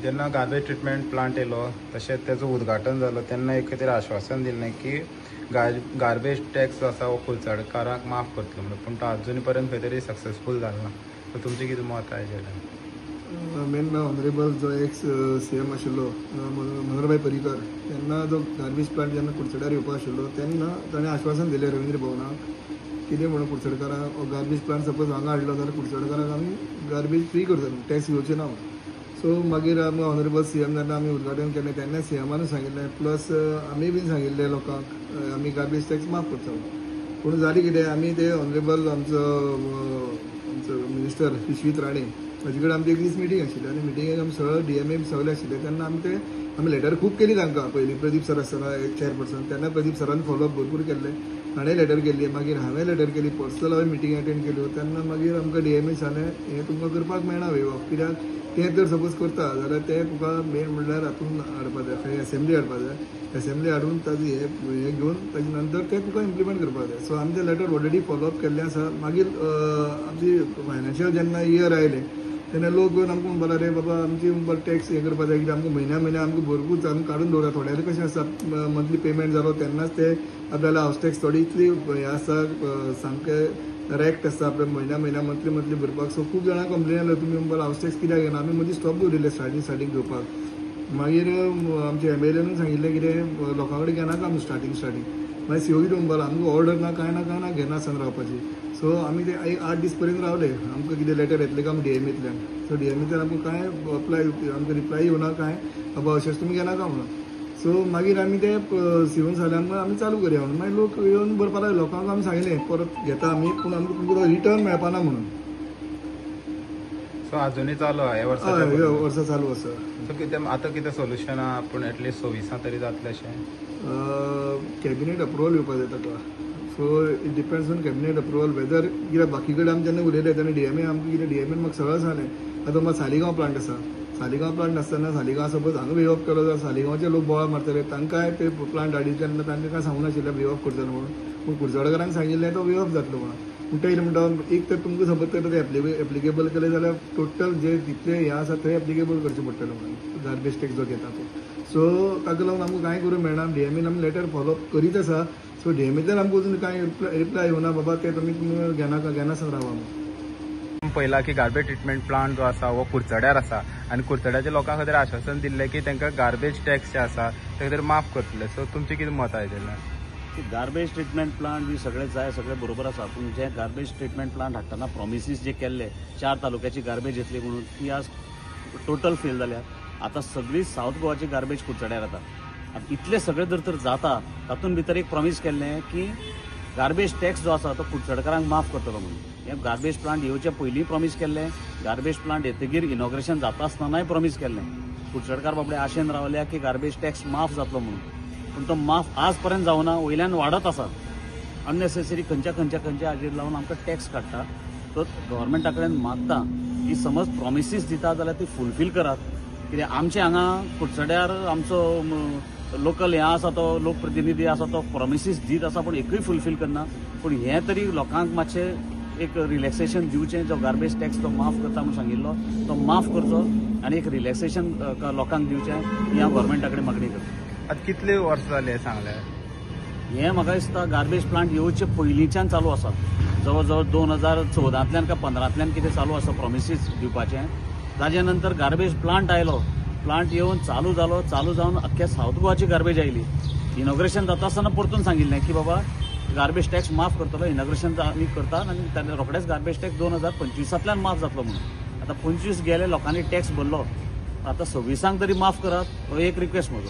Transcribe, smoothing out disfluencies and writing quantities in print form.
जेन्ना garbage treatment plant येयलो तशेंच तेजो उद्घाटन जालो तेन्ना एक कितें आश्वासन दिल्लें की गार्बेज टॅक्स जो आसा हो कुडचडकारांक माफ करतलो म्हणून, पूण तो अजून पर्यंत खंय तरी सक्सेसफूल जालो ना. सो तुमचें कितें मत आहे जेन्ना मेन ऑनरेबल जो एक्स CM आशिल्लो मनोहरभाई पर्रीकर तेन्ना जो गार्बेज प्लांट जेन्ना कुडचड्यार येवपा आशिल्लो तेन्ना ताणें आश्वासन दिलें रवींद्र भवनाक कितें म्हणून कुडचडकारांक गार्बेज प्लांट सपोज हांगा हाडलो जाल्यार कुडचडकारांक आमी गार्बेज फ्री करतले, टॅक्स घेवचे ना. सो मागीर आमी ऑनरेबल CM जेन्ना आमी उद्घाटन केलें तेन्ना CMानूय सांगिल्लें प्लस आमी बीन सांगिल्लें लोकांक आमी गार्बेज टॅक्स माफ करता. पूण जालें कितें, आमी ते ऑनरेबल आमचो मिनिस्टर विश्वीत राणे हाजे कडेन आमची एक दीस मिटींग आशिल्ली आनी मिटिंगेक आमी सगळे DMA सगळे आशिल्ले तेन्ना आमी लेटर खूब केली तांकां. पयलीं प्रदीप सर आसतना चेअरपर्सन तेन्ना प्रदीप सरान फॉलोअप भरपूर केल्ले, ताणें लेटर केल्ली, मागीर हांवें लेटर केली, पर्सनल हांवें मिटींग अटेंड केल्यो. तेन्ना मागीर आमकां DMA सांगलें हें तुमकां करपाक मेळना वे ऑफ, कित्याक तें जर सपोज करता जाल्यार तें तुका मेन म्हणल्यार हातून हाडपा जाय, खंय असेंब्ली हाडपा जाय, असेंब्ली हाडून ताजें हें घेवन ताजे नंतर तें तुका इम्प्लिमेंट करपा जाय. सो आमी तें लेटर ऑलरेडी फॉलोअप केल्लें आसा. मागीर आमची फायनान्शियल जेन्ना इयर आयलें तेन्ना लोक येवन आमकां म्हणपाक लागले बाबा आमची टॅक्स हें करपा जाय, कित्याक आमकां म्हयन्या आमकां भरपूर आमी काडून दवरा. थोड्याले कशें आसा मंथली पेमेंट जालो तेन्नाच ते आपल्याला हावस टॅक्स थोडी इतली हें आसा सामकें रेक्ट आसता आपल्या म्हयन्या मंथली भरपाक. सो खूब जाणां कंप्लेन आयलो तुमी म्हणपाक हावस टॅक्स कित्याक घेना. आमी मदीं स्टॉप दवरिल्ले स्टार्टींग घेवपाक. मागीर आमच्या MLAनूय सांगिल्लें कितें लोकां कडेन घेनाका आमी स्टार्टींग मागीर CO कितें म्हणपाक लागलो आमकां ऑर्डर ना कांय ना घेना आसन रावपाची. सो आमी ते 8 दीस पर्यंत रावले. आमकां कितें लेटर येतलें काय DMAंतल्यान. सो DMAंतल्यान आमकां कांय आमकां रिप्लाय येवना कांय बाबा अशेंच तुमी घेनाका म्हणून. सो मागीर आमी ते सिवन साल्यान आमी चालू करया म्हणून. मागीर लोक येवन बरपा लागले, लोकांक आमी सांगिल्लें परत घेता आमी पूण आमकां तुमकां रिटर्न मेळपाना म्हणून. सो अजूनय चालू आहा हे वर्सा चालू आसा. सो कितें आतां कितें सोल्युशन आहा, पूण एटलीस्ट 26 तरी जातलें अशें कॅबिनेट अप्रुवल येवपा जाय ताका. So it depends on cabinet approval whether, कित्याक बाकी कडेन आमी जेन्ना उलयले तेन्ना DMA आमकां कितें DMAन म्हाका सगळें सांगलें. आतां म्हाका सालिगांव प्लांट आसा, सालिगांव प्लांट नासतना सालिगांव सपोज हांगा वे ऑफ केलो जाल्यार सालिगांवचे लोक बोवाळ मारतले, तांकांय ते प्लांट हाडी तेन्ना तांकां काय सांगूं नाशिल्लें वे ऑफ करतलो म्हणून. पूण कुडचडकारांक सांगिल्लें तो वे ऑफ जातलो म्हणून. पूण ते म्हणटा एक तर तुमकां सपोज तर एप्लिकेबल केलें जाल्यार टोटल जे जितले हें आसा थंय एप्लिकेबल करचें पडटलें म्हणून गार्बेज टॅक्स जो घेता तो. सो ताका लागून आमकां कांय करूंक मेळना. DMAन आमी लेटर फॉलोअप करीत आसा. सो DMAंतल्यान आमकां अजून कांय रिप्लाय येवना बाबा ते तुमी घेनासन रावा म्हणून. पयला की गार्बेज ट्रिटमेंट प्लांट जो आसा हो कुडचड्यार आसा आनी कुडचड्याच्या लोकां खातीर आश्वासन दिल्लें की तांकां गार्बेज टॅक्स जे आसा ते खातीर माफ करतले. सो तुमचें कितें मत आहे तेन्ना गार्बेज ट्रिटमेंट प्लांट बी सगळे जाय, सगळे बरोबर आसा. पूण जे गार्बेज ट्रिटमेंट प्लांट हाडटना प्रॉमिसीस जे केल्ले 4 तालुक्याची गार्बेज येतली म्हणून ती आज टोटल फेल जाल्या. आतां सगळी साऊथ गोवाची गार्बेज कुडचड्यार येता. आतां इतले सगळे जर जाता तातूंत भितर एक प्रॉमीस केल्लें की गार्बेज टॅक्स जो आसा तो कुडचडकारांक माफ करतलो म्हणून. हे गार्बेज प्लांट येवचे पयलीं प्रॉमीस केल्लें, गार्बेज प्लांट येतकीर इनॉग्रेशन जाता आसतनाय प्रॉमीस केल्लें. कुडचडकार बाबडे आशेन रावल्या की गार्बेज टॅक्स माफ जातलो म्हणून, पूण तो माफ आज पर्यंत जावना, वयल्यान वाडत आसा. अननेसेसरी खंयच्या हाजेर लावन आमकां टॅक्स काडटा. तो गव्हर्मेंटा कडेन मागता की समज प्रॉमिसीस दिता जाल्यार ती फुलफील करात. कित्याक आमचे हांगा कुडचड्यार आमचो लोकल हें आसा तो लोकप्रतिनिधी आसा तो प्रॉमिसीस दीत आसा पूण एकूय फुलफील करना. पूण हें तरी लोकांक मातशें एक रिलॅक्सेशन दिवचें. जो गार्बेज टॅक्स तो माफ करता म्हणून सांगिल्लो तो माफ करचो आनी एक रिलॅक्सेशन लोकांक दिवचें ही हांव गव्हर्मेंटा कडेन मागणी करता. आतां कितले वर्स जाले सांगलें हें म्हाका दिसता गार्बेज प्लांट येवचे पयलींच्यान चालू आसा. जवळ जवळ 2014 काय 15 कितें चालू आसा प्रॉमिसीस दिवपाचें. ताजे नंतर गार्बेज प्लांट आयलो, प्लांट येवन चालू जावन अख्ख्या साऊथ गोवाची गार्बेज आयली. इनॉग्रेशन जाता आसतना परतून सांगिल्लें की बाबा गार्बेज टॅक्स माफ करतलो, इनॉग्रेशन आमी करता आनी रोखडेच गार्बेज टॅक्स 2025 माफ जातलो म्हणून. आतां 25 गेले लोकांनी टॅक्स भरलो, आतां 26 तरी माफ करात हो एक रिक्वेस्ट म्हजो.